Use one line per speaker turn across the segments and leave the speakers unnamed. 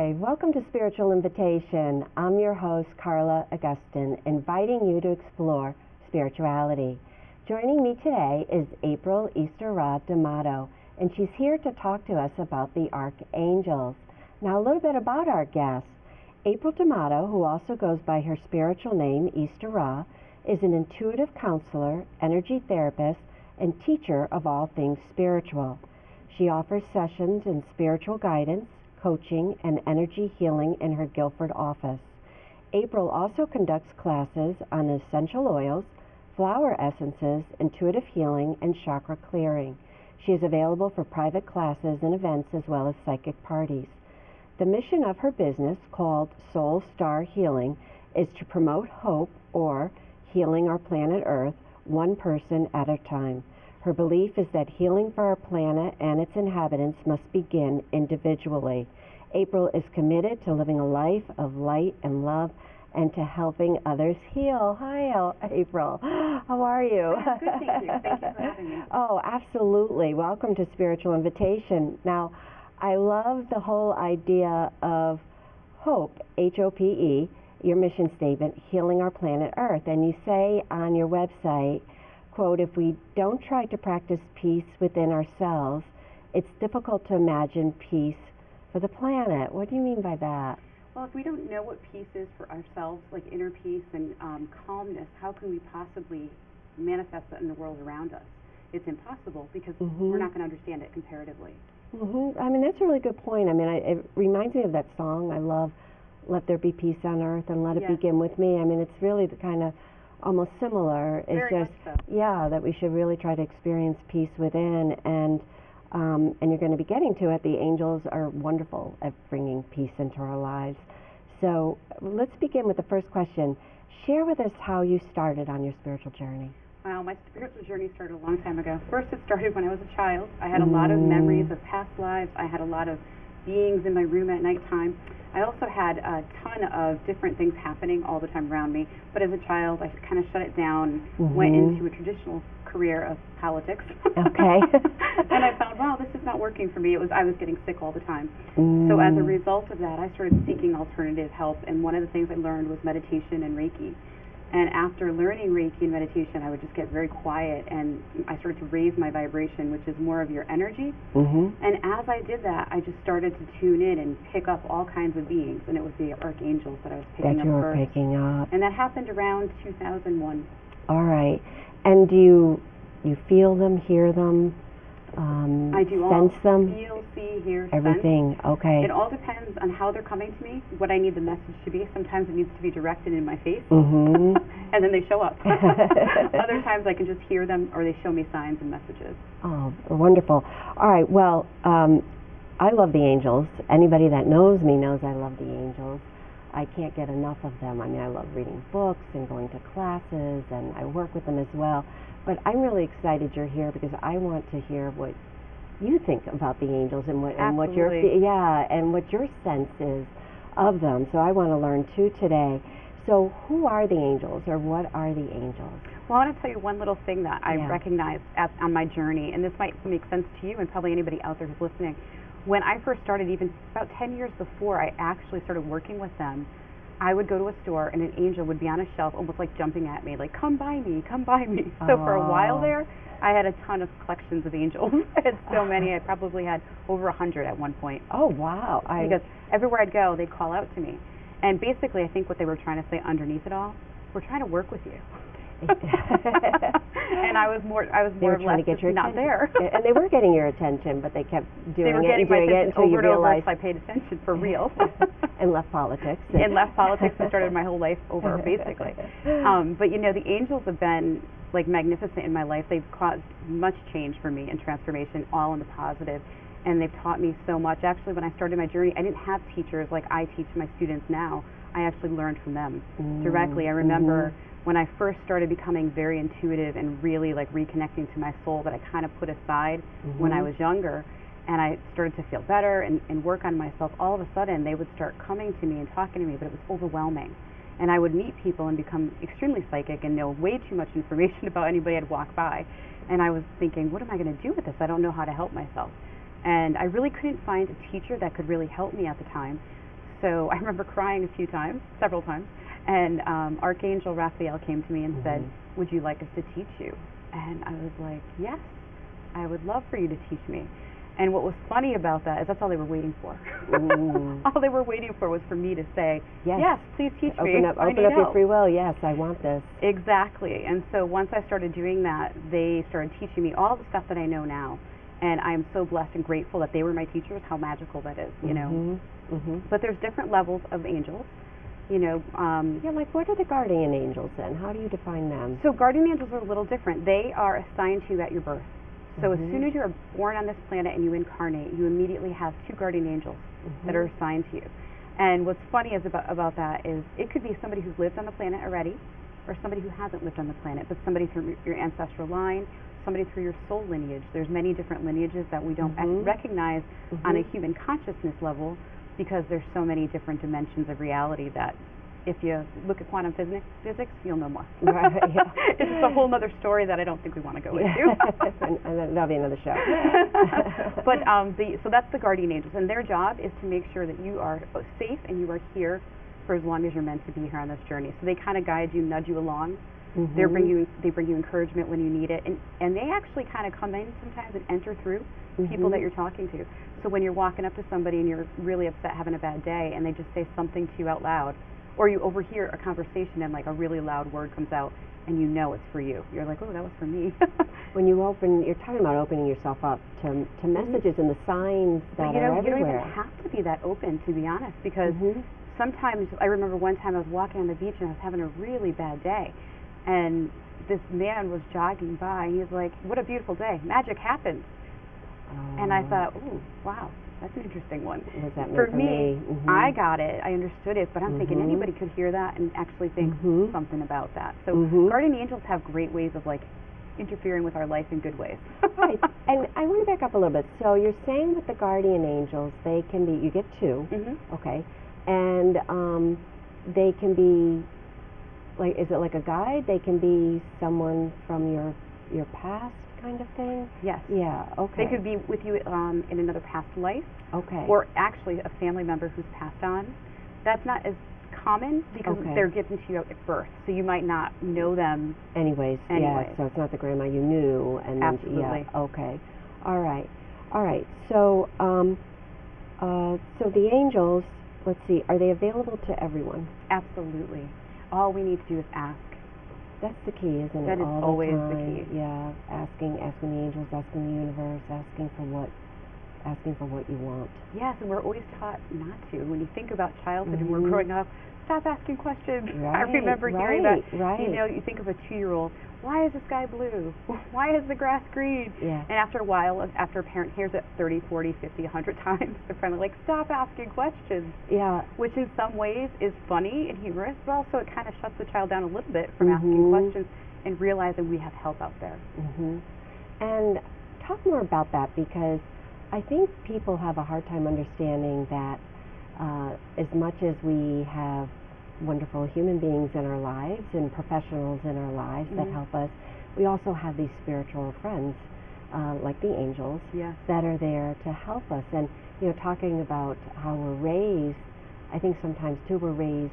Hi, welcome to Spiritual Invitation. I'm your host, Carla Augustyn, inviting you to explore spirituality. Joining me today is April D'Amato, and she's here to talk to us about the archangels. Now, a little bit about our guest. April D'Amato, who also goes by her spiritual name, Easter Ra, is an intuitive counselor, energy therapist, and teacher of all things spiritual. She offers sessions in spiritual guidance, coaching, and energy healing in her Guilford office. April also conducts classes on essential oils, flower essences, intuitive healing, and chakra clearing. She is available for private classes and events as well as psychic parties. The mission of her business, called Soul Star Healing, is to promote hope, or healing our planet Earth, one person at a time. Her belief is that healing for our planet and its inhabitants must begin individually. April is committed to living a life of light and love and to helping others heal. Hi, April. How are you?
Good, thank you. Thank you for having me.
Oh, absolutely. Welcome to Spiritual Invitation. Now, I love the whole idea of hope, H-O-P-E, your mission statement, healing our planet Earth. And you say on your website, quote, if we don't try to practice peace within ourselves, it's difficult to imagine peace for the planet. What do you mean by that?
Well, if we don't know what peace is for ourselves, like inner peace and calmness, how can we possibly manifest that in the world around us? It's impossible because we're not going to understand it comparatively.
I mean, that's a really good point. I mean, it reminds me of that song I love, Let There Be Peace on Earth and Let It Begin With Me. I mean, it's really the kind of almost similar. It's
Very
just,
much so.
Yeah, that we should really try to experience peace within, and you're going to be getting to it. The angels are wonderful at bringing peace into our lives. So let's begin with the first question. Share with us how you started on your spiritual journey.
Well, my spiritual journey started a long time ago. First, it started when I was a child. I had a lot of memories of past lives. I had a lot of beings in my room at nighttime. I also had a ton of different things happening all the time around me, but as a child, I kind of shut it down, went into a traditional career of politics.
Okay.
And I found, wow, this is not working for me. I was getting sick all the time. So as a result of that, I started seeking alternative help, and one of the things I learned was meditation and Reiki. And after learning Reiki and meditation, I would just get very quiet, and I started to raise my vibration, which is more of your energy. And as I did that, I just started to tune in and pick up all kinds of beings, and it was the archangels that I was picking up first.
Picking up.
And that happened around 2001.
All right. And do you feel them, hear them,
I do
sense them?
Feel, see, hear,
everything.
sense.
Okay.
It all depends on how they're coming to me, what I need the message to be. Sometimes it needs to be directed in my face, and then they show up. Other times I can just hear them, or they show me signs and messages.
Oh, wonderful. All right, well, I love the angels. Anybody that knows me knows I love the angels. I can't get enough of them. I mean, I love reading books and going to classes, and I work with them as well. But I'm really excited you're here because I want to hear what you think about the angels and what your sense is of them. So I want to learn too today. So who are the angels, or what are the angels?
Well, I want to tell you one little thing that I recognized on my journey, and this might make sense to you and probably anybody out there who's listening. When I first started, even about 10 years before I actually started working with them, I would go to a store and an angel would be on a shelf almost like jumping at me, like, come by me, come by me. So for a while there, I had a ton of collections of angels. I had so many. I probably had over 100 at one point.
Oh, wow.
Because everywhere I'd go, they'd call out to me. And basically, I think what they were trying to say underneath it all, we're trying to work with you. And I was more or less just not there.
And they were getting your attention, but they kept doing
it until
you realized.
I paid attention for real.
And left politics.
And left politics and started my whole life over, basically. But you know, the angels have been like magnificent in my life. They've caused much change for me and transformation, all in the positive. And they've taught me so much. Actually, when I started my journey, I didn't have teachers like I teach my students now. I actually learned from them directly. I remember when I first started becoming very intuitive and really like reconnecting to my soul that I kind of put aside when I was younger, and I started to feel better and work on myself, all of a sudden they would start coming to me and talking to me, but it was overwhelming. And I would meet people and become extremely psychic and know way too much information about anybody I'd walk by. And I was thinking, what am I going to do with this? I don't know how to help myself. And I really couldn't find a teacher that could really help me at the time. so I remember crying a few times, several times, and Archangel Raphael came to me and said, would you like us to teach you? And I was like, yes, I would love for you to teach me. And what was funny about that is that's all they were waiting for. All they were waiting for was for me to say, yes, please teach me.
Open up your free will. Yes, I want this.
Exactly. And so once I started doing that, they started teaching me all the stuff that I know now. And I'm so blessed and grateful that they were my teachers, how magical that is, you know. But there's different levels of angels. You know,
like what are the guardian angels then? How do you define them?
So guardian angels are a little different. They are assigned to you at your birth. So as soon as you're born on this planet and you incarnate, you immediately have 2 guardian angels that are assigned to you. And what's funny is about that is it could be somebody who's lived on the planet already, or somebody who hasn't lived on the planet, but somebody through your ancestral line, somebody through your soul lineage. There's many different lineages that we don't recognize on a human consciousness level, because there's so many different dimensions of reality that if you look at quantum physics, you'll know more. It's just a whole other story that I don't think we want to go into.
And that'll be another show.
But so that's the guardian angels, and their job is to make sure that you are safe and you are here for as long as you're meant to be here on this journey. So they kind of guide you, nudge you along. They bring you encouragement when you need it, and they actually kind of come in sometimes and enter through people that you're talking to. So when you're walking up to somebody and you're really upset, having a bad day, and they just say something to you out loud, or you overhear a conversation and like a really loud word comes out and you know it's for you. You're like, oh, that was for me.
When you you're talking about opening yourself up to messages and the signs that are everywhere.
You don't even have to be that open, to be honest, because sometimes, I remember one time I was walking on the beach and I was having a really bad day, and this man was jogging by and he was like, what a beautiful day, magic happens. And I thought, ooh, wow, that's an interesting one.
Was that
for me? I got it, I understood it, but I'm thinking anybody could hear that and actually think something about that. So guardian angels have great ways of like interfering with our life in good ways.
Right. And I want to back up a little bit. So you're saying with the guardian angels, they can be, you get 2, okay, and they can be, like, is it like a guide? They can be someone from your past kind of thing?
Yes.
Yeah, okay.
They could be with you in another past life.
Okay.
Or actually a family member who's passed on. That's not as common because they're given to you at birth, so you might not know them.
Anyways. Yeah, so it's not the grandma you knew. And
absolutely.
Then, yeah, okay. All right. So, so the angels, let's see, are they available to everyone?
Absolutely. All we need to do is ask.
That's the key, isn't it?
That is
all
always
the time.
the key.
Yeah, asking the angels, asking the universe, asking for what you want.
Yes, and we're always taught not to. When you think about childhood and we're growing up, stop asking questions.
Right,
I remember hearing that.
Right.
You know, you think of a 2-year-old. Why is the sky blue? Why is the grass green?
Yeah. And
after a while, after a parent hears it 30, 40, 50, 100 times, they're finally like, stop asking questions.
Yeah. Which
in some ways is funny and humorous, but also it kind of shuts the child down a little bit from asking questions and realizing we have help out there.
And talk more about that, because I think people have a hard time understanding that as much as we have wonderful human beings in our lives and professionals in our lives that help us, we also have these spiritual friends like the angels that are there to help us. And you know, talking about how we're raised, I think sometimes too we're raised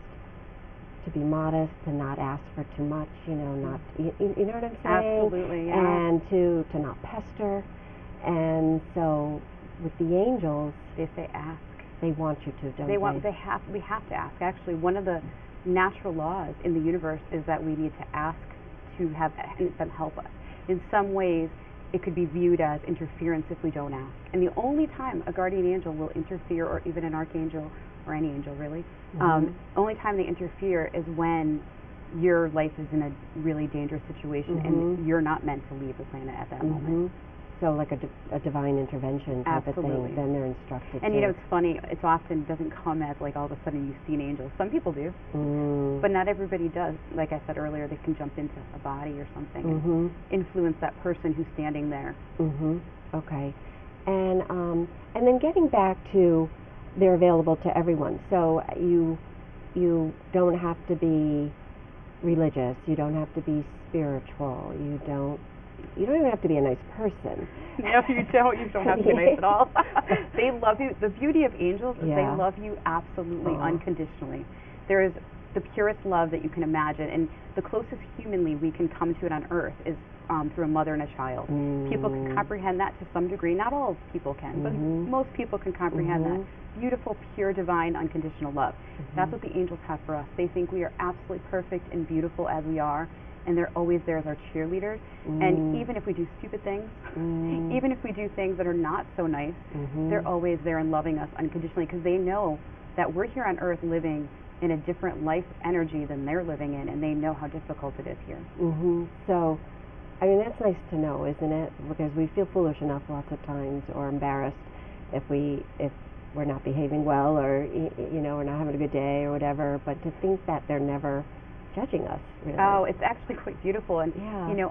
to be modest, to not ask for too much, you know, not you know what I'm saying?
Absolutely, yeah.
And to not pester. And so with the angels,
they say ask.
They want you to, don't they?
We have to ask. Actually, one of the natural laws in the universe is that we need to ask to have them help us. In some ways, it could be viewed as interference if we don't ask. And the only time a guardian angel will interfere, or even an archangel, or any angel really, only time they interfere is when your life is in a really dangerous situation and you're not meant to leave the planet at that moment. So like a divine intervention type of thing, then they're instructed. And you know, it's funny, it's often doesn't come as like all of a sudden you see an angel. Some people do, but not everybody does. Like I said earlier, they can jump into a body or something and influence that person who's standing there.
Okay. And then getting back to, they're available to everyone. So you don't have to be religious, you don't have to be spiritual, you don't you don't even have to be a nice person.
No, you don't. You don't have to be nice at all. They love you. The beauty of angels is they love you absolutely unconditionally. There is the purest love that you can imagine, and the closest humanly we can come to it on earth is through a mother and a child. People can comprehend that to some degree. Not all people can, but most people can comprehend that. Beautiful, pure, divine, unconditional love. That's what the angels have for us. They think we are absolutely perfect and beautiful as we are, and they're always there as our cheerleaders. And even if we do stupid things, even if we do things that are not so nice, they're always there and loving us unconditionally, because they know that we're here on earth living in a different life energy than they're living in, and they know how difficult it is here.
So, I mean, that's nice to know, isn't it? Because we feel foolish enough lots of times, or embarrassed if we're not behaving well, or we're not having a good day or whatever. But to think that they're never judging us, really.
Oh, it's actually quite beautiful. And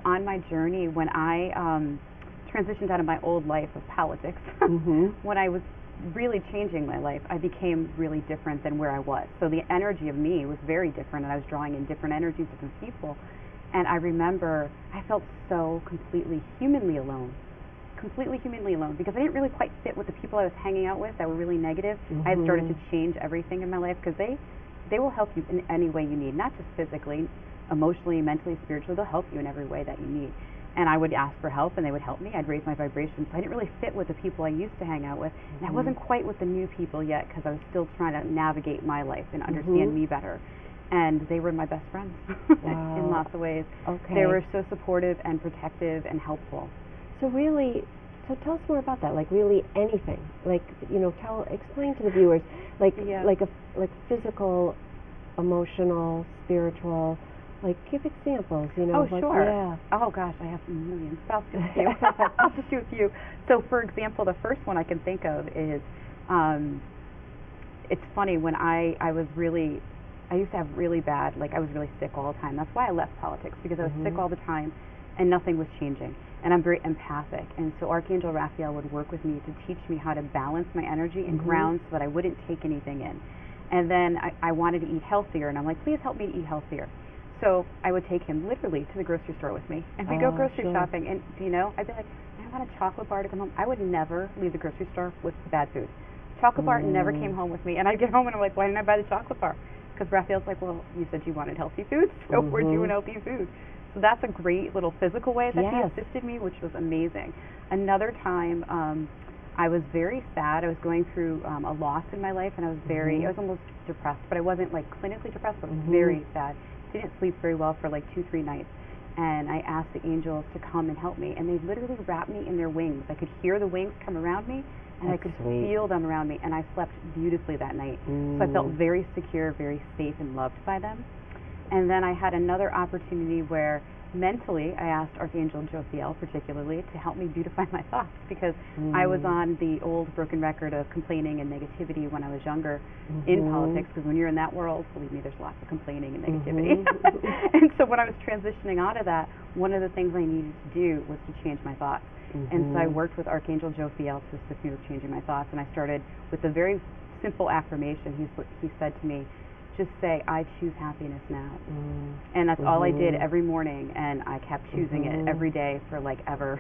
on my journey, when I transitioned out of my old life of politics, when I was really changing my life, I became really different than where I was. So the energy of me was very different, and I was drawing in different energies, different people. And I remember I felt so completely humanly alone, because I didn't really quite fit with the people I was hanging out with that were really negative. I had started to change everything in my life, because they will help you in any way you need, not just physically, emotionally, mentally, spiritually. They'll help you in every way that you need. And I would ask for help, and they would help me. I'd raise my vibrations. I didn't really fit with the people I used to hang out with, and I wasn't quite with the new people yet, because I was still trying to navigate my life and understand me better. And they were my best friends in lots of ways. They were so supportive and protective and helpful.
So tell us more about that. Like really anything. Like explain to the viewers, like physical, emotional, spiritual. Like, give examples,
Oh, sure. Oh, gosh, I have millions. I'll just do a few. So, for example, the first one I can think of is, it's funny, when I used to have really bad, I was really sick all the time. That's why I left politics, because I was sick all the time, and nothing was changing. And I'm very empathic. And so Archangel Raphael would work with me to teach me how to balance my energy and ground so that I wouldn't take anything in. And then I wanted to eat healthier, and I'm like, please help me to eat healthier. So I would take him literally to the grocery store with me, and we'd go grocery shopping, and I'd be like, I want a chocolate bar to come home. I would never leave the grocery store with bad food. Chocolate bar never came home with me, and I'd get home and I'm like, why didn't I buy the chocolate bar? Because Raphael's like, well, you said you wanted healthy food, so we're doing healthy food. So that's a great little physical way that he assisted me, which was amazing. Another time, I was very sad. I was going through a loss in my life, and I was I was almost depressed, but I wasn't clinically depressed, but very sad. Didn't sleep very well for 2-3 nights, and I asked the angels to come and help me, and they literally wrapped me in their wings. I could hear the wings come around me, and I could feel them around me, and I slept beautifully that night. So I felt very secure, very safe, and loved by them. And then I had another opportunity where mentally I asked Archangel Jophiel particularly to help me beautify my thoughts, because I was on the old broken record of complaining and negativity when I was younger in politics, because when you're in that world, believe me, there's lots of complaining and negativity. And so when I was transitioning out of that, one of the things I needed to do was to change my thoughts. And so I worked with Archangel Jophiel to assist me with changing my thoughts, and I started with a very simple affirmation. He said to me, just say, I choose happiness now. And that's all I did every morning, and I kept choosing it every day for ever.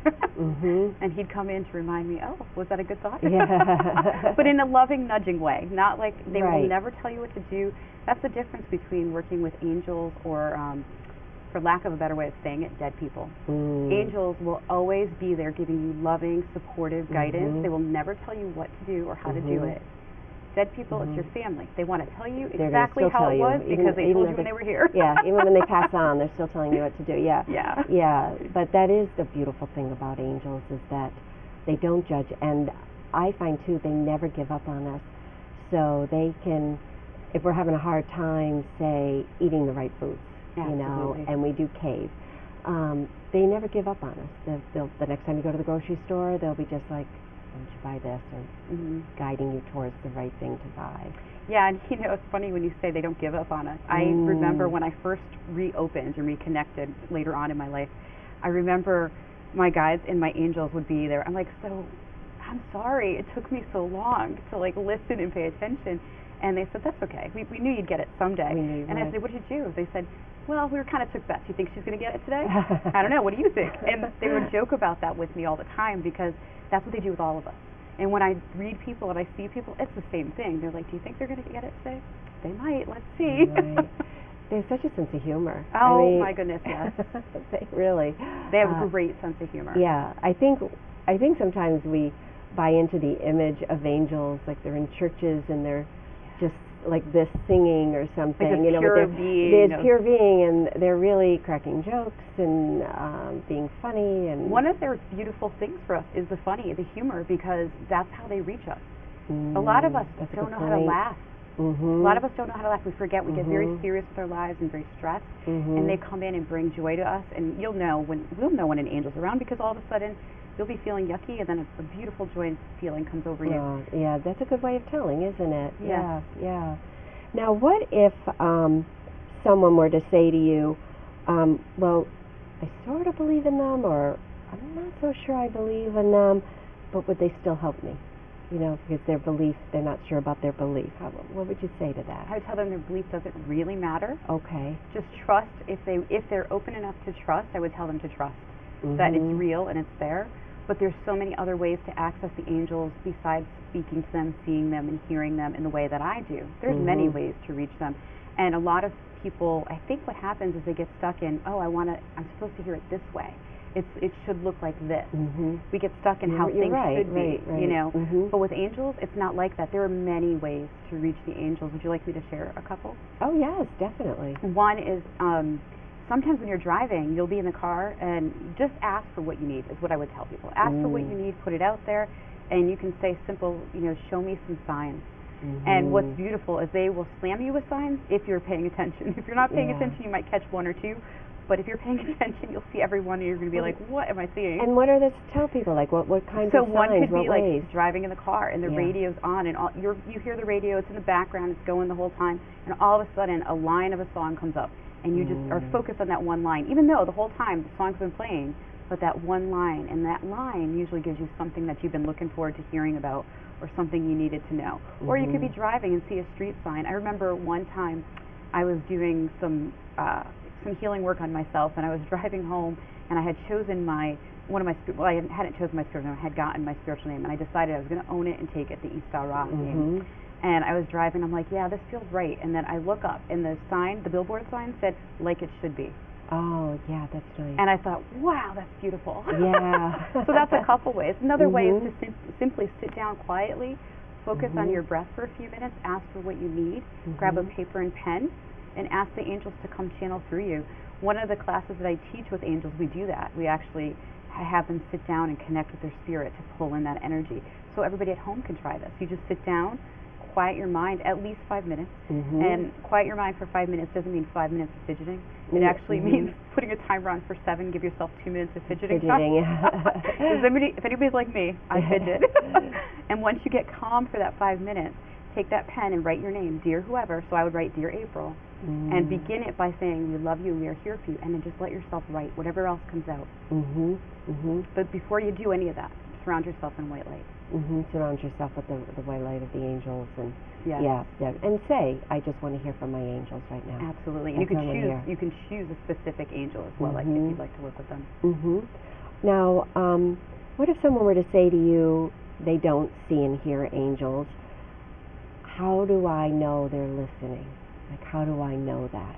And he'd come in to remind me, oh, was that a good thought? But in a loving, nudging way, not they will never tell you what to do. That's the difference between working with angels or, for lack of a better way of saying it, dead people. Angels will always be there giving you loving, supportive guidance. They will never tell you what to do or how to do it. Dead people, it's your family. They want to tell you exactly how it was, because they told you when they were here.
Even when they pass on, they're still telling you what to do. But that is the beautiful thing about angels, is that they don't judge. And I find, too, they never give up on us. So they can, if we're having a hard time, say, eating the right foods, and we do cave, they never give up on us. The next time you go to the grocery store, they'll be just like, why don't you buy this, or guiding you towards the right thing to buy.
Yeah, and it's funny when you say they don't give up on us. I remember when I first reopened and reconnected later on in my life, I remember my guides and my angels would be there. I'm like, so, I'm sorry, it took me so long to listen and pay attention. And they said, that's okay. We knew you'd get it someday. And I said, what did you do? They said, well, we were kind of took bets. You think she's going to get it today? I don't know. What do you think? And they would joke about that with me all the time because that's what they do with all of us. And when I read people and I see people, it's the same thing. They're like, do you think they're going to get it today? They might. Let's see.
Right. They have such a sense of humor.
Oh,
I mean,
my goodness, yes.
They really.
They have a great sense of humor.
Yeah. I think sometimes we buy into the image of angels, like they're in churches and they're just like this singing or something.
Like this pure being.
This pure being, and they're really cracking jokes and being funny. And
one of their beautiful things for us is the funny, the humor, because that's how they reach us. A lot of us don't know how to laugh.
Mm-hmm.
A lot of us don't know how to laugh. We forget. We get very serious with our lives and very stressed. And they come in and bring joy to us. And we'll know when an angel's around, because all of a sudden you'll be feeling yucky, and then a beautiful joy feeling comes over you.
Yeah, that's a good way of telling, isn't it?
Yes.
Yeah. Now, what if someone were to say to you, well, I sort of believe in them, or I'm not so sure I believe in them, but would they still help me? You know, because their belief, they're not sure about their belief. What would you say to that?
I would tell them their belief doesn't really matter.
Okay.
Just trust. If they're open enough to trust, I would tell them to trust that it's real and it's there. But there's so many other ways to access the angels besides speaking to them, seeing them, and hearing them in the way that I do. There's many ways to reach them. And a lot of people, I think what happens is they get stuck in, I'm supposed to hear it this way. It should look like this. We get stuck in how things should be, you know. But with angels, it's not like that. There are many ways to reach the angels. Would you like me to share a couple?
Oh, yes, definitely.
One is sometimes when you're driving, you'll be in the car and just ask for what you need is what I would tell people. Ask for what you need, put it out there, and you can say simple, show me some signs. And what's beautiful is they will slam you with signs if you're paying attention. If you're not paying attention, you might catch one or two. But if you're paying attention, you'll see every one, and you're going to be like, what am I seeing?
And what are the tell people? Like, what kinds of signs?
So one could be
like
ways? Driving in the car, and the radio's on, and you hear the radio, it's in the background, it's going the whole time, and all of a sudden, a line of a song comes up, and you just are focused on that one line, even though the whole time the song's been playing, but that one line, and that line usually gives you something that you've been looking forward to hearing about, or something you needed to know. Or you could be driving and see a street sign. I remember one time I was doing some healing work on myself, and I was driving home, and I had chosen I hadn't chosen my spiritual name, I had gotten my spiritual name, and I decided I was going to own it and take it, the Ishtara name. And I was driving, I'm like, yeah, this feels right. And then I look up, and the billboard sign said, like it should be.
Oh, yeah, that's nice.
And I thought, wow, that's beautiful.
Yeah.
So that's a couple ways. Another way is to simply sit down quietly, focus on your breath for a few minutes, ask for what you need, grab a paper and pen, and ask the angels to come channel through you. One of the classes that I teach with angels, we do that. We actually have them sit down and connect with their spirit to pull in that energy. So everybody at home can try this. You just sit down, quiet your mind at least 5 minutes. And quiet your mind for 5 minutes doesn't mean 5 minutes of fidgeting. It actually means putting a timer on for 7, give yourself 2 minutes of fidgeting. If anybody's like me, I fidget. And once you get calm for that 5 minutes, take that pen and write your name, dear whoever. So I would write dear April. And begin it by saying, we love you, we are here for you. And then just let yourself write whatever else comes out. But before you do any of that, surround yourself in white light.
Surround yourself with the white light of the angels, and
yeah,
and say, I just want to hear from my angels right now.
Absolutely, and you can choose a specific angel as well, like if you'd like to work with them.
Now, what if someone were to say to you, they don't see and hear angels? How do I know they're listening? Like, how do I know that?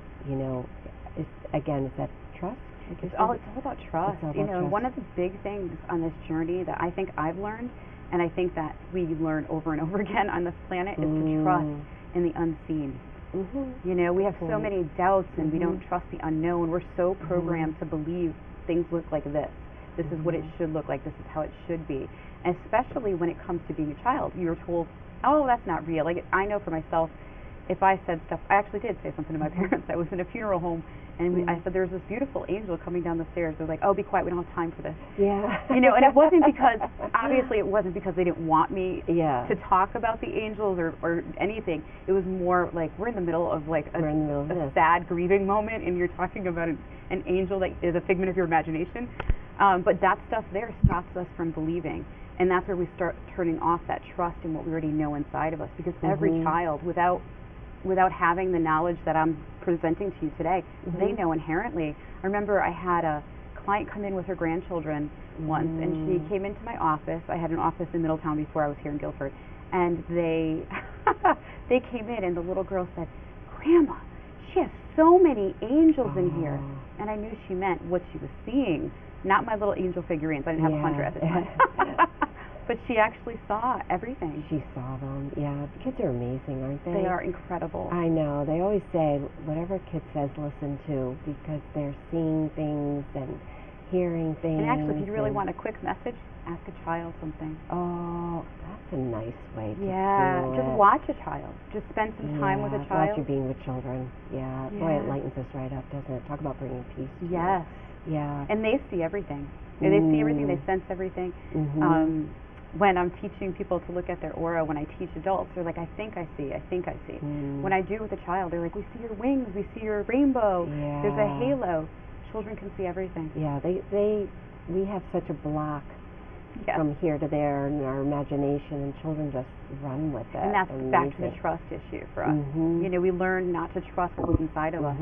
Is that trust?
It's all about trust.
Trust.
One of the big things on this journey that I think I've learned, and I think that we learn over and over again on this planet, is to trust in the unseen. We have so many doubts, and we don't trust the unknown. We're so programmed to believe things look like this. This is what it should look like. This is how it should be. And especially when it comes to being a child, you're told, oh, that's not real. Like, I know for myself, if I said stuff, I actually did say something to my parents. I was in a funeral home, and I said, there's this beautiful angel coming down the stairs. They're like, oh, be quiet, we don't have time for this.
Yeah.
And it wasn't because, obviously it wasn't because they didn't want me to talk about the angels or anything. It was more like, we're in the middle of like a sad grieving moment, and you're talking about an angel that is a figment of your imagination. But that stuff there stops us from believing. And that's where we start turning off that trust in what we already know inside of us. Because every child, without without having the knowledge that I'm presenting to you today. They know inherently. I remember I had a client come in with her grandchildren once, and she came into my office. I had an office in Middletown before I was here in Guilford, and they they came in, and the little girl said, "Grandma, she has so many angels in here." And I knew she meant what she was seeing, not my little angel figurines. I didn't have 100 at the time. But she actually saw everything.
She saw them. Yeah, the kids are amazing, aren't they?
They are incredible.
I know. They always say, whatever a kid says, listen to, because they're seeing things and hearing things.
And actually, if you really want a quick message, ask a child something.
Oh, that's a nice way to do it.
Just watch a child. Just spend some time with a child.
Watch you being with children. Yeah. Boy, it lightens us right up, doesn't it? Talk about bringing peace to
Yes.
you. Yeah.
And they see everything. They see everything. They sense everything. When I'm teaching people to look at their aura, when I teach adults, they're like, I think I see. When I do with a child, they're like, we see your wings, we see your rainbow, there's a halo. Children can see everything.
Yeah, we have such a block from here to there in our imagination, and children just run with it.
And that's back to the trust issue for us. You know, we learn not to trust what's inside of us.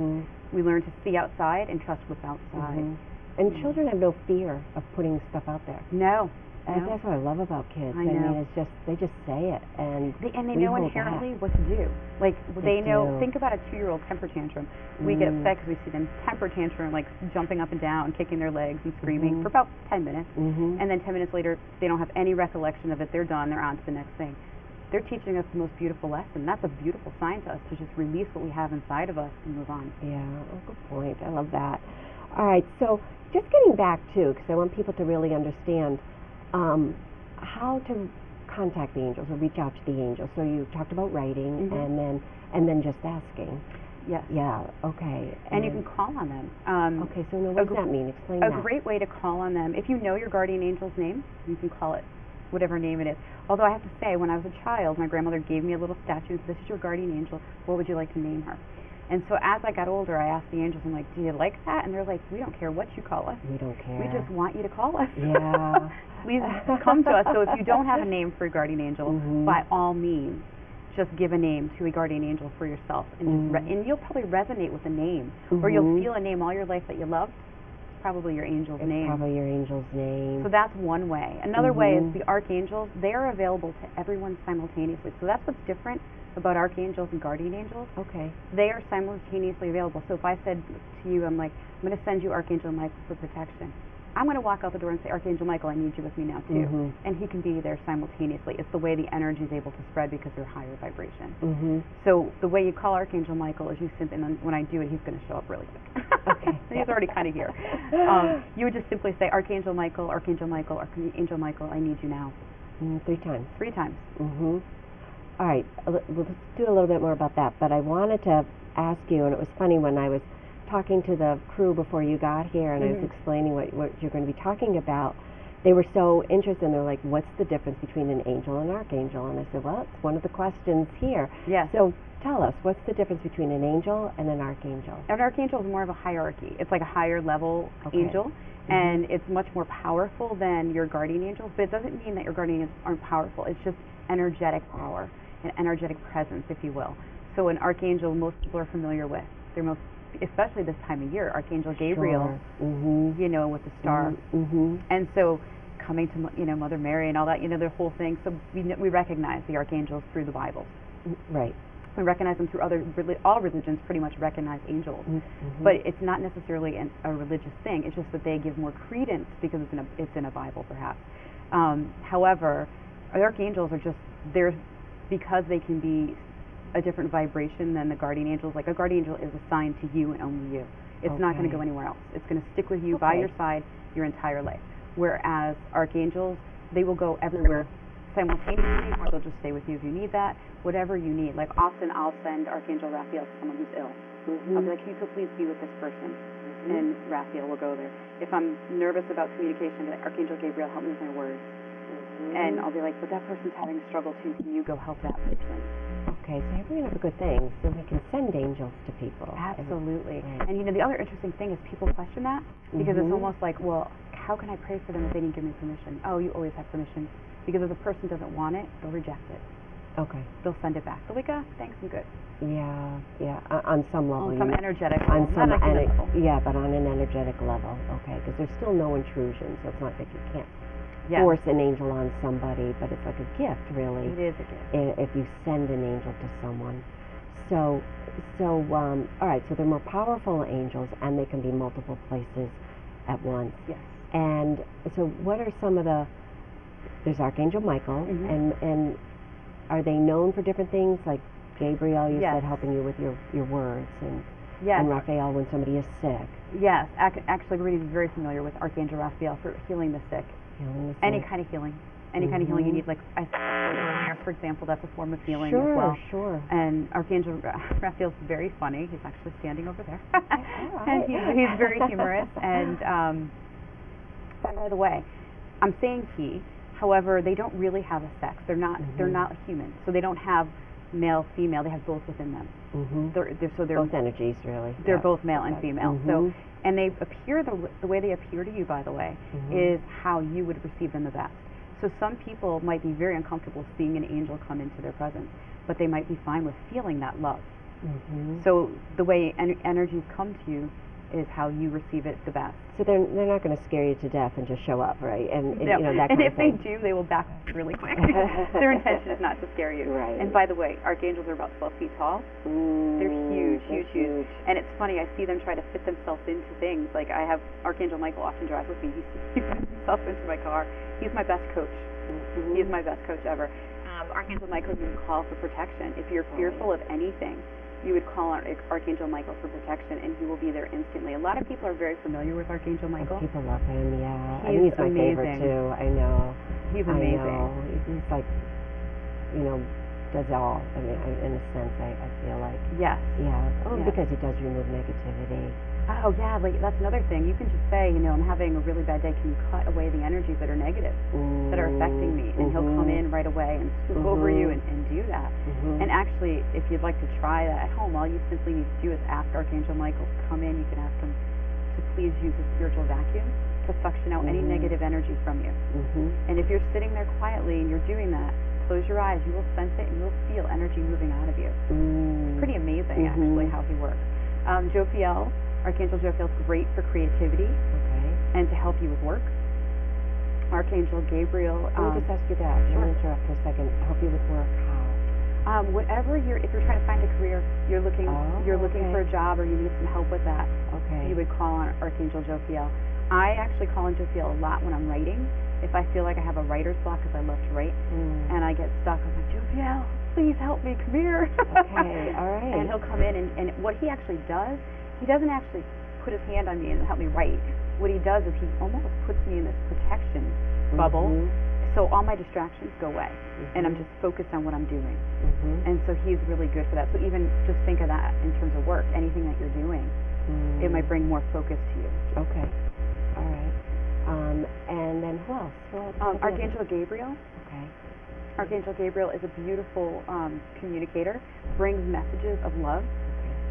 We learn to see outside and trust what's outside.
And children have no fear of putting stuff out there.
No.
That's what I love about kids. I mean, it's just, they just say it, and
they know inherently what to do. Like, they know. Think about a 2-year-old temper tantrum. We get upset because we see them temper tantrum, like jumping up and down, kicking their legs and screaming for about 10 minutes. And then 10 minutes later, they don't have any recollection of it. They're done. They're on to the next thing. They're teaching us the most beautiful lesson. That's a beautiful sign to us, to just release what we have inside of us and move on.
Yeah, good point. I love that. All right, so just getting back to, because I want people to really understand how to contact the angels or reach out to the angels. So you talked about writing and then just asking.
Yes.
Yeah. Okay.
And you can call on them.
Okay. So now what does that mean? Explain that.
A great way to call on them, if you know your guardian angel's name, you can call it whatever name it is. Although I have to say, when I was a child, my grandmother gave me a little statue and said, "This is your guardian angel. What would you like to name her?" And so as I got older, I asked the angels, I'm like, "Do you like that?" And they're like, "We don't care what you call us.
We don't care.
We just want you to call us."
Yeah.
Please come to us. So if you don't have a name for your guardian angel, by all means, just give a name to a guardian angel for yourself, and and you'll probably resonate with a name, or you'll feel a name all your life that you loved. It's probably your angel's name.
Probably your angel's name.
So that's one way. Another way is the archangels. They are available to everyone simultaneously. So that's what's different about archangels and guardian angels.
Okay.
They are simultaneously available. So if I said to you, I'm going to send you Archangel Michael for protection, I'm going to walk out the door and say, "Archangel Michael, I need you with me now too." And he can be there simultaneously. It's the way the energy is able to spread because they're higher vibration. So the way you call Archangel Michael is you simply, and when I do it, he's going to show up really quick.
Okay.
He's already kind of here. You would just simply say, Archangel Michael, Archangel Michael, Archangel Michael, I need you now.
3 times.
3 times.
All right, we'll do a little bit more about that, but I wanted to ask you, and it was funny when I was talking to the crew before you got here, and I was explaining what you're going to be talking about. They were so interested, and they're like, "What's the difference between an angel and an archangel?" And I said, "Well, it's one of the questions here."
Yes.
So tell us, what's the difference between an angel and an archangel?
An archangel is more of a hierarchy. It's like a higher level angel, and it's much more powerful than your guardian angels, but it doesn't mean that your guardian angels aren't powerful. It's just energetic power, an energetic presence, if you will. So an archangel, most people are familiar with. They're most, especially this time of year, Archangel Gabriel, you know, with the star. And so coming to, Mother Mary and all that, the whole thing. So we recognize the archangels through the Bible.
Right.
We recognize them through all religions pretty much recognize angels. But it's not necessarily a religious thing. It's just that they give more credence because it's in a Bible, perhaps. However, archangels are just there because they can be a different vibration than the guardian angels. Like a guardian angel is assigned to you and only you. It's not going to go anywhere else. It's going to stick with you by your side your entire life. Whereas archangels, they will go everywhere simultaneously, or they'll just stay with you if you need that, whatever you need. Like often I'll send Archangel Raphael to someone who's ill. I'll be like, "Can you please be with this person?" And Raphael will go there. If I'm nervous about communication, I'll be like, "Archangel Gabriel, help me with my words." And I'll be like, "But that person's having a struggle too. Can you go help that person?"
Okay, so every one of the good things, so we can send angels to people.
Absolutely. Right. And the other interesting thing is people question that because it's almost like, well, how can I pray for them if they didn't give me permission? Oh, you always have permission. Because if the person doesn't want it, they'll reject it.
Okay.
They'll send it back. They'll be like, thanks, I'm good.
Yeah, on some level.
On some energetic
on
level,
some
not a human level.
Yeah, but on an energetic level, okay, because there's still no intrusion, so it's not that you can't
Yes.
force an angel on somebody, but it's like a gift, really.
It is a gift.
If you send an angel to someone. So, all right, so they're more powerful angels, and they can be multiple places at once.
Yes.
And so what are some of there's Archangel Michael, and are they known for different things, like Gabriel, you
Yes.
said, helping you with your words, and
Yes.
and Raphael when somebody is sick.
Yes, actually, we're very familiar with Archangel Raphael for healing the sick.
Healing the sick.
Any kind of healing. Any kind of healing you need, like I said earlier, for example, that's a form of healing
Sure,
as well.
Sure.
And Archangel Raphael's very funny. He's actually standing over there.
All
And
right.
he's very humorous. And by the way, I'm saying he. However, they don't really have a sex. They're not human. So they don't have male, female. They have both within them. They're
both energies, really.
They're
Yeah.
both male and female. So, and they appear the way they appear to you, by the way, is how you would receive them the best. So some people might be very uncomfortable seeing an angel come into their presence, but they might be fine with feeling that love. So the way energies come to you is how you receive it the best.
So they're not going to scare you to death and just show up, right? And
No.
you know, that
and
kind
if
of thing.
they do, they will back really quick. Their intention is not to scare you.
Right.
And by the way, archangels are about 12 feet tall. They're huge, huge. And it's funny, I see them try to fit themselves into things. Like I have Archangel Michael often drive with me. He fits himself into my car. He's my best coach. He's my best coach ever. Archangel Michael, you can call for protection. If you're fearful of anything, you would call on Archangel Michael for protection, and he will be there instantly. A lot of people are very familiar with Archangel Michael.
People love him, yeah. I
He's
think he's my
amazing.
favorite too. I know.
He's amazing.
I know. He's like, does all. I mean, in a sense, I feel like.
Yes.
Yeah. Oh,
Yes.
because he does remove negativity.
Oh, yeah, like that's another thing. You can just say, I'm having a really bad day. Can you cut away the energies that are negative, that are affecting me? And he'll come in right away and swoop over you and do that. And actually, if you'd like to try that at home, all you simply need to do is ask Archangel Michael to come in. You can ask him to please use a spiritual vacuum to suction out any negative energy from you. And if you're sitting there quietly and you're doing that, close your eyes. You will sense it and you'll feel energy moving out of you. It's pretty amazing, actually, how he works. Jophiel, Archangel Jophiel is great for creativity and to help you with work. Archangel Gabriel.
Let me just ask you that.
Sure.
Let me interrupt for a second. Help you with work? How?
Whatever if you're trying to find a career, you're looking for a job or you need some help with that.
Okay.
You would call on Archangel Jophiel. I actually call on Jophiel a lot when I'm writing. If I feel like I have a writer's block, because I love to write, and I get stuck, I'm like, Jophiel, please help me, come here.
Okay, all right.
And he'll come in, and what he actually does, he doesn't actually put his hand on me and help me write. What he does is he almost puts me in this protection bubble, so all my distractions go away, and I'm just focused on what I'm doing. And so he's really good for that. So even just think of that in terms of work, anything that you're doing, it might bring more focus to you.
Okay, all right. And then who else?
Archangel Gabriel.
Okay.
Archangel Gabriel is a beautiful communicator, brings messages of love.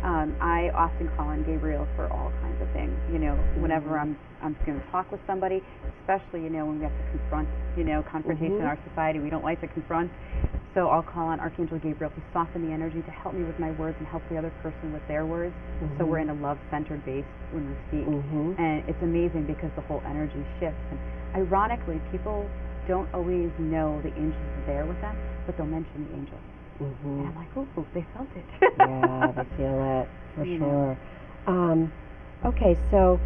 I often call on Gabriel for all kinds of things. Whenever I'm going to talk with somebody, especially when we have to confront, confrontation in our society, we don't like to confront. So I'll call on Archangel Gabriel to soften the energy, to help me with my words and help the other person with their words. So we're in a love-centered base when we speak, and it's amazing because the whole energy shifts. And ironically, people don't always know the angels are there with them, but they'll mention the angels. And I'm like, oh, they felt it.
Yeah, they feel it for sure. Okay, so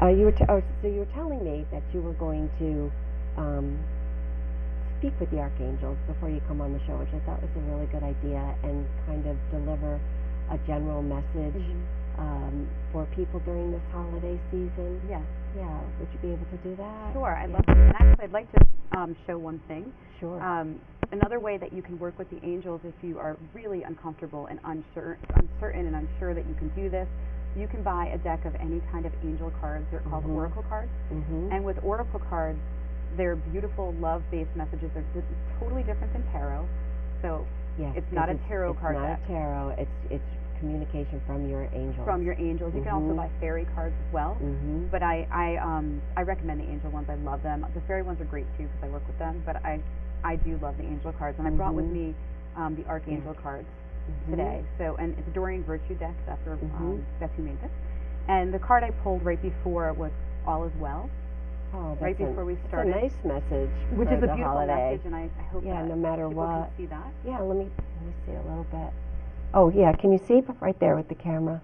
you were telling me that you were going to speak with the archangels before you come on the show, which I thought was a really good idea, and kind of deliver a general message for people during this holiday season.
Yes.
Yeah. Would you be able to do that?
Sure. I'd love to. And actually, I'd like to show one thing.
Sure.
Another way that you can work with the angels if you are really uncomfortable and uncertain and unsure that you can do this, you can buy a deck of any kind of angel cards. They're called oracle cards. And with oracle cards, they're beautiful love-based messages. They're totally different than tarot. So it's not a tarot card deck.
It's not a tarot. It's communication from your angels. From
your angels. You can also buy fairy cards as well. But I recommend the angel ones. I love them. The fairy ones are great too because I work with them. But I do love the angel cards. And I brought with me the Archangel cards today. So, and it's a Dorian Virtue deck. That's who made this. And the card I pulled right before was All Is Well.
Oh, that's
right before we started.
It's a nice message.
Which is a beautiful
holiday.
message, and I hope that
no matter
people
what.
can see that.
Yeah, let me see a little bit. Oh, yeah, can you see right there with the camera?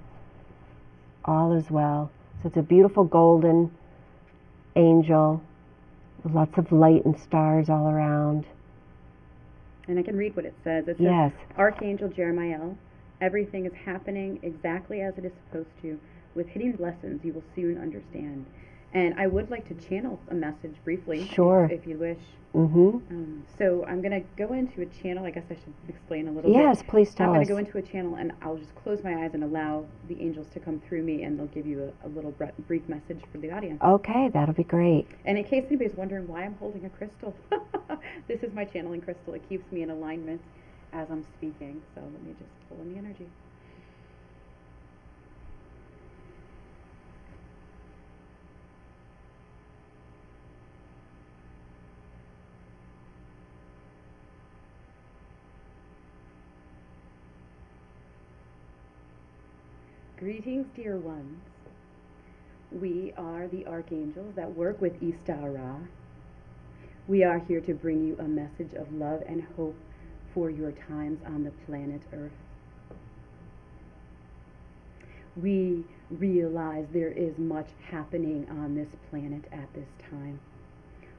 All is well. So it's a beautiful golden angel with lots of light and stars all around.
And I can read what it says. It says,
yes.
Archangel Jeremiah, everything is happening exactly as it is supposed to. With hidden lessons you will soon understand. And I would like to channel a message briefly,
sure,
if you wish.
Mm-hmm.
So I'm going to go into a channel. I guess I should explain a little bit.
Yes, please tell us.
I'm going to go into a channel, and I'll just close my eyes and allow the angels to come through me, and they'll give you a little brief message for the audience.
Okay, that'll be great.
And in case anybody's wondering why I'm holding a crystal, this is my channeling crystal. It keeps me in alignment as I'm speaking. So let me just pull in the energy. Greetings, dear ones. We are the archangels that work with Istara. We are here to bring you a message of love and hope for your times on the planet Earth. We realize there is much happening on this planet at this time.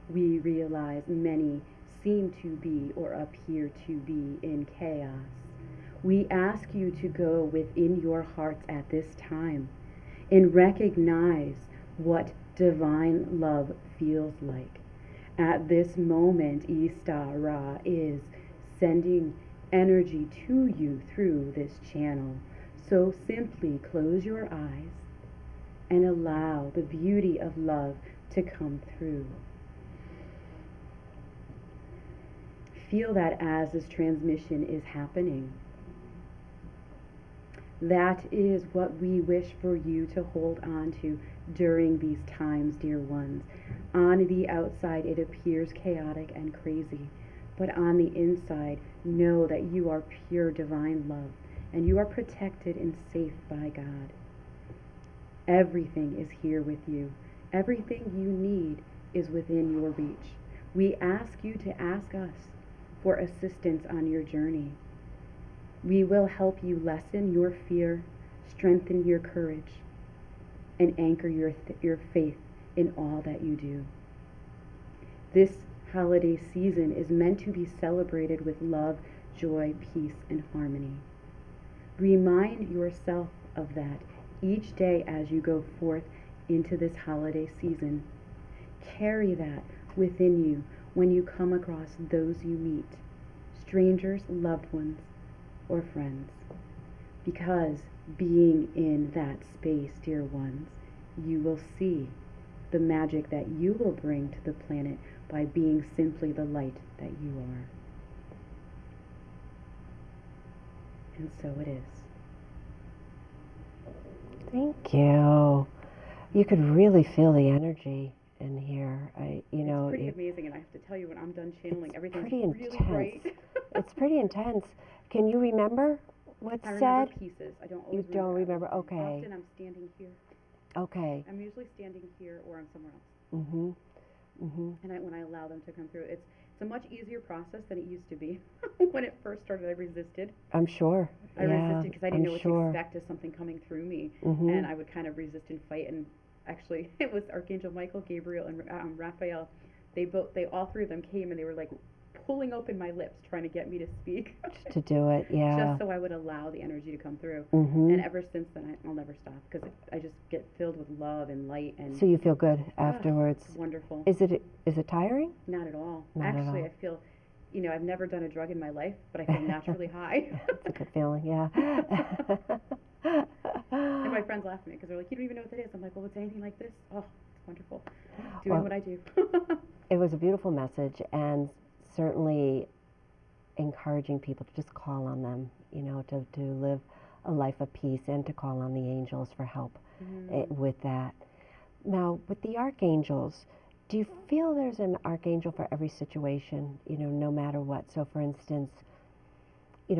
We realize many seem to be or appear to be in chaos. We ask you to go within your hearts at this time and recognize what divine love feels like. At this moment, Istara is sending energy to you through this channel. So simply close your eyes and allow the beauty of love to come through. Feel that as this transmission is happening. That is what we wish for you to hold on to during these times, dear ones. On the outside, it appears chaotic and crazy, but on the inside, know that you are pure divine love, and you are protected and safe by God. Everything is here with you. Everything you need is within your reach. We ask you to ask us for assistance on your journey. We will help you lessen your fear, strengthen your courage, and anchor your faith in all that you do. This holiday season is meant to be celebrated with love, joy, peace, and harmony. Remind yourself of that each day as you go forth into this holiday season. Carry that within you when you come across those you meet, strangers, loved ones, or friends, because being in that space, dear ones, you will see the magic that you will bring to the planet by being simply the light that you are. And so it is.
Thank you. You could really feel the energy in here.
It's pretty amazing, and I have to tell you, when I'm done channeling, everything's really bright.
It's pretty intense. Can you remember what's said?
I remember pieces. I don't always
You don't remember?
everything.
Okay.
Often I'm standing here.
Okay.
I'm usually standing here, or I'm somewhere else.
Mm-hmm. Mm-hmm.
And when I allow them to come through, it's a much easier process than it used to be. When it first started, I resisted.
I'm sure.
I resisted because I didn't know what to expect as something coming through me.
Mm-hmm.
And I would kind of resist and fight. And actually, it was Archangel Michael, Gabriel, and Raphael. They all three of them came, and they were like pulling open my lips, trying to get me to speak.
To do it, yeah.
Just so I would allow the energy to come through.
Mm-hmm.
And ever since then, I'll never stop, because I just get filled with love and light. And
so you feel good afterwards.
It's wonderful.
Is it tiring?
Not at all.
Not
Actually,
at all.
I feel, I've never done a drug in my life, but I feel naturally high.
That's a good feeling, yeah.
And my friends laugh at me because they're like, you don't even know what that is. I'm like, well, it's anything like this. Oh, it's wonderful. Doing what I do.
It was a beautiful message, and certainly encouraging people to just call on them, to live a life of peace, and to call on the angels for help with that. Now, with the archangels, do you feel there's an archangel for every situation, no matter what? So, for instance,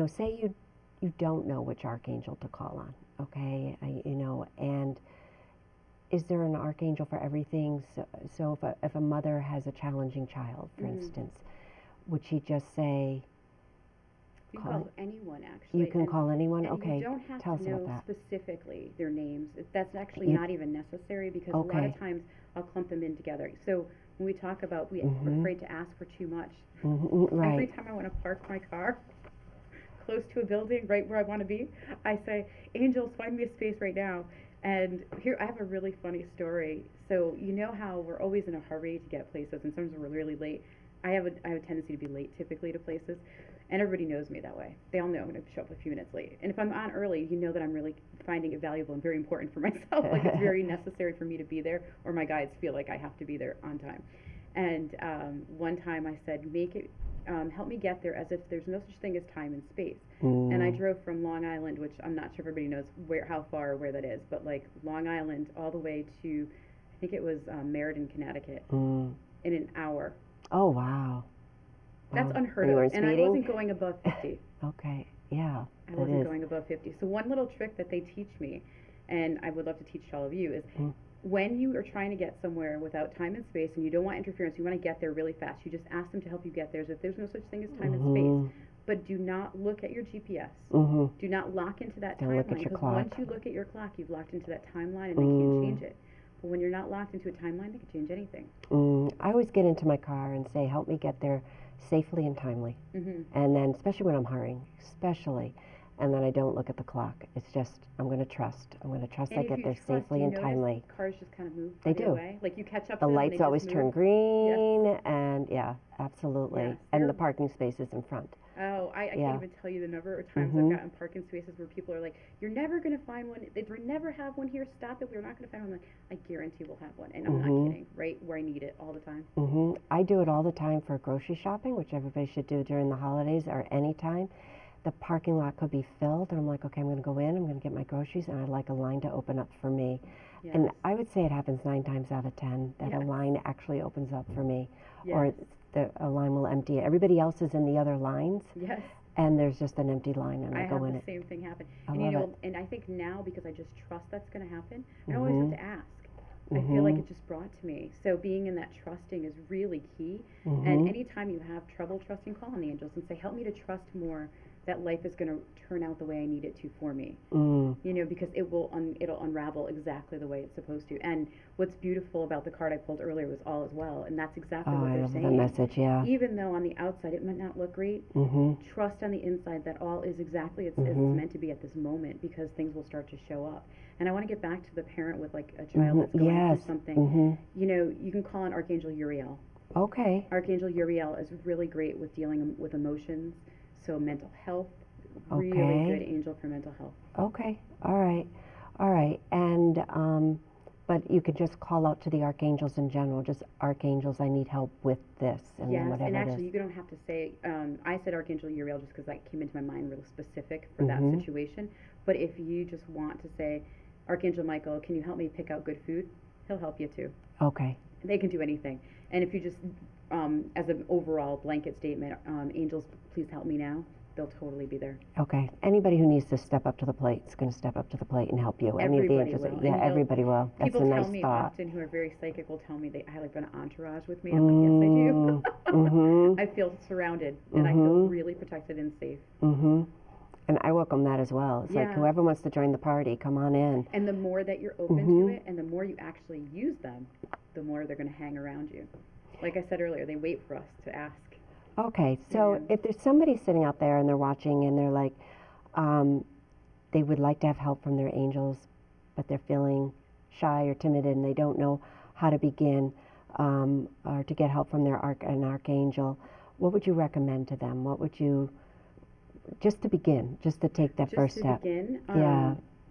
say you don't know which archangel to call on, okay? And is there an archangel for everything? So if a mother has a challenging child, for instance, would she just say?
You can call anyone, actually.
You can call anyone?
And
okay.
you don't have
Tell
to
us about
know
that.
specifically their names. That's actually not even necessary, because a lot of times I'll clump them in together. So when we talk about we're afraid to ask for too much,
right.
Every time I want to park my car close to a building, right where I want to be, I say, angels, find me a space right now. And here, I have a really funny story. So you know how we're always in a hurry to get places, and sometimes we're really late. I have a tendency to be late typically to places, and everybody knows me that way. They all know I'm going to show up a few minutes late. And if I'm on early, you know that I'm really finding it valuable and very important for myself. Like, it's very necessary for me to be there, or my guides feel like I have to be there on time. And one time I said, help me get there as if there's no such thing as time and space. And I drove from Long Island, which I'm not sure everybody knows how far or where that is, but like Long Island all the way to, I think it was Meriden, Connecticut, in an hour.
Oh, wow.
That's unheard of. And I wasn't going above 50.
Okay, yeah.
I wasn't going above 50. So one little trick that they teach me, and I would love to teach to all of you, is when you are trying to get somewhere without time and space, and you don't want interference, you want to get there really fast, you just ask them to help you get there. So if there's no such thing as time and space, but do not look at your GPS. Do not lock into that timeline, because once you look at your clock, you've locked into that timeline, and they can't change it. But when you're not locked into a timeline, they can change anything.
I always get into my car and say, help me get there safely and timely. And then, especially when I'm hurrying, and then I don't look at the clock. It's just, I'm going to trust. I get there safely and timely.
Cars just kind of move away? Like you catch up to
the
them,
lights always turn green, and absolutely.
Yes,
and the parking spaces in front.
Oh, I can't even tell you the number of times I've gotten parking spaces where people are like, you're never going to find one. They never have one here. Stop it. We're not going to find one. I guarantee we'll have one. And I'm not kidding, right? Where I need it all the time. I do it all the time for grocery shopping, which everybody should do during the holidays or any time. The parking lot could be filled, and I'm like, okay, I'm going to go in, I'm going to get my groceries, and I'd like a line to open up for me. And I would say it happens 9 times out of 10 that a line actually opens up for me, or a line will empty. Everybody else is in the other lines, and there's just an empty line, and I go in it. I have the same thing happen.
And
and I think now, because I just trust that's going to happen, I don't always have to ask. I feel like it just brought to me. So being in that trusting is really key. And anytime you have trouble trusting, call on the angels and say, help me to trust more that life is going to turn out the way I need it to for me. Because it'll unravel exactly the way it's supposed to. And what's beautiful about the card I pulled earlier was all is well, and that's exactly what they're saying.
The message,
Even though on the outside it might not look great, trust on the inside that all is exactly as it's meant to be at this moment, because things will start to show up. And I want to get back to the parent with like a child that's going through something. You can call on Archangel Uriel.
Okay.
Archangel Uriel is really great with dealing with emotions. So mental health, really good angel for mental health. Okay,
all right. And but you could just call out to the archangels in general, just archangels, I need help with this, and whatever
and actually
it is.
You don't have to say, I said Archangel Uriel just because that came into my mind real specific for that situation. But if you just want to say, Archangel Michael, can you help me pick out good food? He'll help you too.
Okay.
They can do anything. And if you just as an overall blanket statement, angels, please help me now, they'll totally be there.
Okay. Anybody who needs to step up to the plate is going to step up to the plate and help you.
Everybody will.
Yeah, everybody will. That's a nice thought.
People tell me often who are very psychic will tell me they have like an entourage with me. I'm like, yes, I do. I feel surrounded, and I feel really protected and safe.
And I welcome that as well. It's like whoever wants to join the party, come on in.
And the more that you're open to it, and the more you actually use them, the more they're going to hang around you. Like I said earlier, they wait for us to ask.
Okay, so if there's somebody sitting out there and they're watching and they're like, they would like to have help from their angels, but they're feeling shy or timid and they don't know how to begin, or to get help from an archangel, what would you recommend to them? What would you, just to begin, just to take that first step?
Just to begin,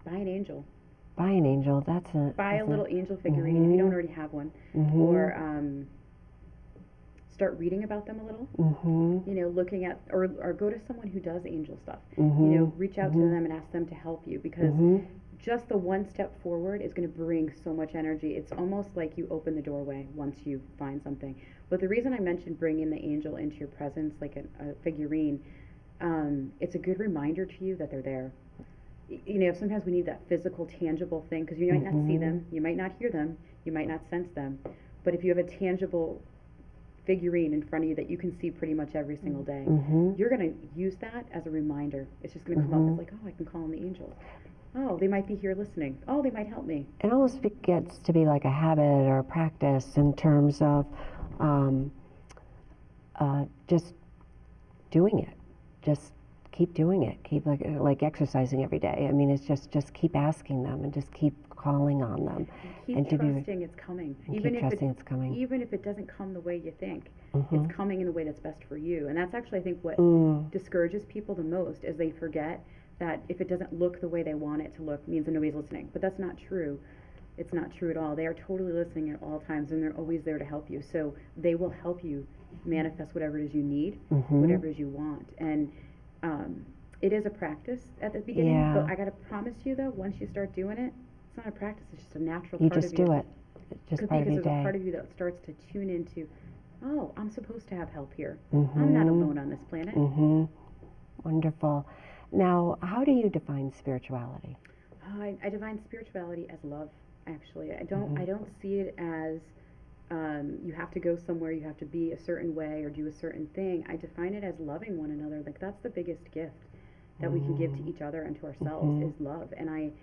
buy an angel.
Buy an angel,
buy a little angel figurine if you don't already have one, or start reading about them a little, looking at, or go to someone who does angel stuff, reach out to them and ask them to help you, because just the one step forward is going to bring so much energy. It's almost like you open the doorway once you find something. But the reason I mentioned bringing the angel into your presence, like a figurine, it's a good reminder to you that they're there. You know, sometimes we need that physical, tangible thing, because you might not see them, you might not hear them, you might not sense them, but if you have a tangible figurine in front of you that you can see pretty much every single day, you're going to use that as a reminder. It's just going to come up as like, oh, I can call on the angels. Oh, they might be here listening. Oh, they might help me.
It almost gets to be like a habit or a practice in terms of just doing it. Just keep doing it. Keep like exercising every day. I mean, it's just keep asking them and just keep calling on them.
And keep trusting it's coming.
Even if it's coming.
Even if it doesn't come the way you think, it's coming in the way that's best for you. And that's actually, I think, what discourages people the most, is they forget that if it doesn't look the way they want it to look, means that nobody's listening. But that's not true. It's not true at all. They are totally listening at all times, and they're always there to help you. So they will help you manifest whatever it is you need, whatever it is you want. And it is a practice at the beginning, but I got to promise you, though, once you start doing it, it's not a practice, it's just a natural part of you. You just do it. It's just part of your day. Because there's a part of you that starts to tune into, oh, I'm supposed to have help here. I'm not alone on this planet.
Wonderful. Now, how do you define spirituality?
I define spirituality as love, actually. I don't see it as you have to go somewhere, you have to be a certain way or do a certain thing. I define it as loving one another. Like, that's the biggest gift that we can give to each other and to ourselves, is love. And I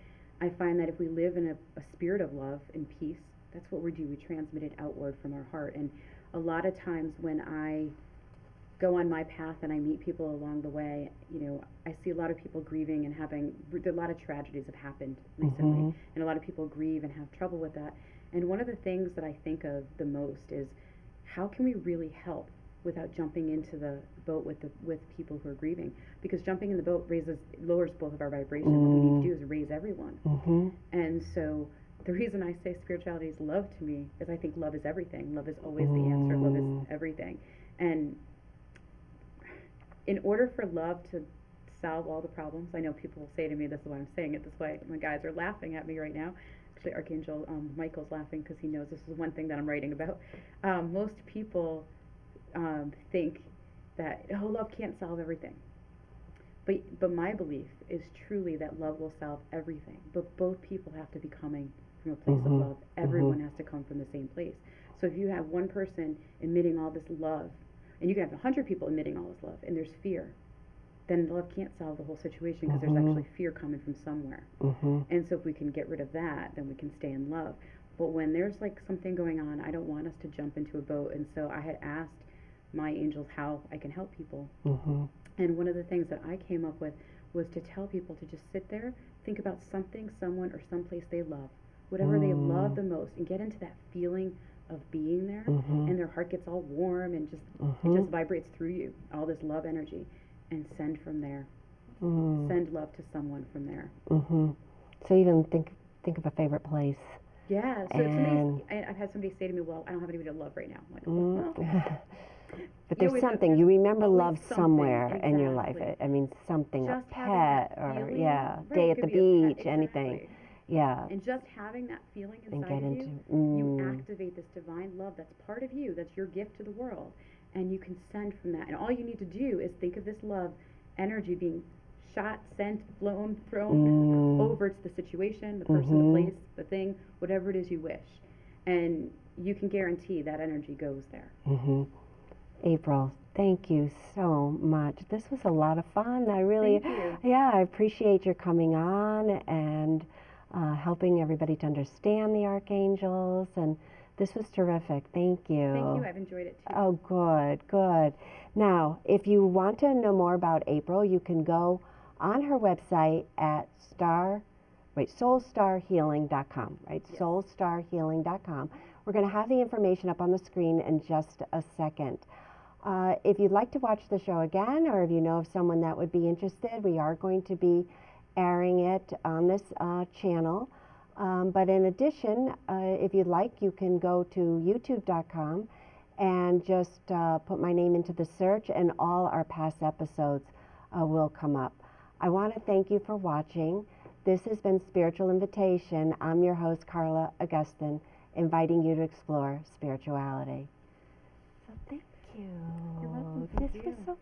find that if we live in a spirit of love and peace, that's what we do. We transmit it outward from our heart. And a lot of times when I go on my path and I meet people along the way, you know, I see a lot of people grieving and a lot of tragedies have happened recently, and a lot of people grieve and have trouble with that. And one of the things that I think of the most is, how can we really help without jumping into the boat with people who are grieving? Because jumping in the boat lowers both of our vibrations. What we need to do is raise everyone. And so the reason I say spirituality is love to me is I think love is everything. Love is always the answer. Love is everything. And in order for love to solve all the problems, I know people will say to me, this is why I'm saying it this way. My guys are laughing at me right now. Actually, Archangel Michael's laughing because he knows this is one thing that I'm writing about. Most people think that, oh, love can't solve everything. But my belief is truly that love will solve everything. But both people have to be coming from a place of love. Everyone has to come from the same place. So if you have one person emitting all this love, and you can have 100 people emitting all this love, and there's fear, then love can't solve the whole situation, because there's actually fear coming from somewhere. And so if we can get rid of that, then we can stay in love. But when there's like something going on, I don't want us to jump into a boat. And so I had asked my angels how I can help people. And one of the things that I came up with was to tell people to just sit there, think about something, someone, or someplace they love, whatever they love the most, and get into that feeling of being there, and their heart gets all warm and just it just vibrates through you, all this love energy, and send from there. Send love to someone from there.
So even think of a favorite place.
Yeah. So I've had somebody say to me, well, I don't have anybody to love right now. I'm like, well,
but there's something, you remember love somewhere in your life. I mean, something,
just
a pet, or
right,
day at the beach,
pet,
anything. Yeah.
And just having that feeling inside of you, you activate this divine love that's part of you, that's your gift to the world. And you can send from that. And all you need to do is think of this love energy being shot, sent, blown, thrown over to the situation, the person, the place, the thing, whatever it is you wish. And you can guarantee that energy goes there.
April, thank you so much. This was a lot of fun. I really,
Thank you.
I appreciate your coming on and helping everybody to understand the archangels. And this was terrific. Thank you.
Thank you. I've enjoyed it too.
Oh, good. Now, if you want to know more about April, you can go on her website at soulstarhealing.com, right?
Yes.
Soulstarhealing.com. We're going to have the information up on the screen in just a second. If you'd like to watch the show again, or if you know of someone that would be interested, we are going to be airing it on this channel. But in addition, if you'd like, you can go to youtube.com and just put my name into the search, and all our past episodes will come up. I want to thank you for watching. This has been Spiritual Invitation. I'm your host, Carla Augustyn, inviting you to explore spirituality. So thank you.
You're welcome.
This was so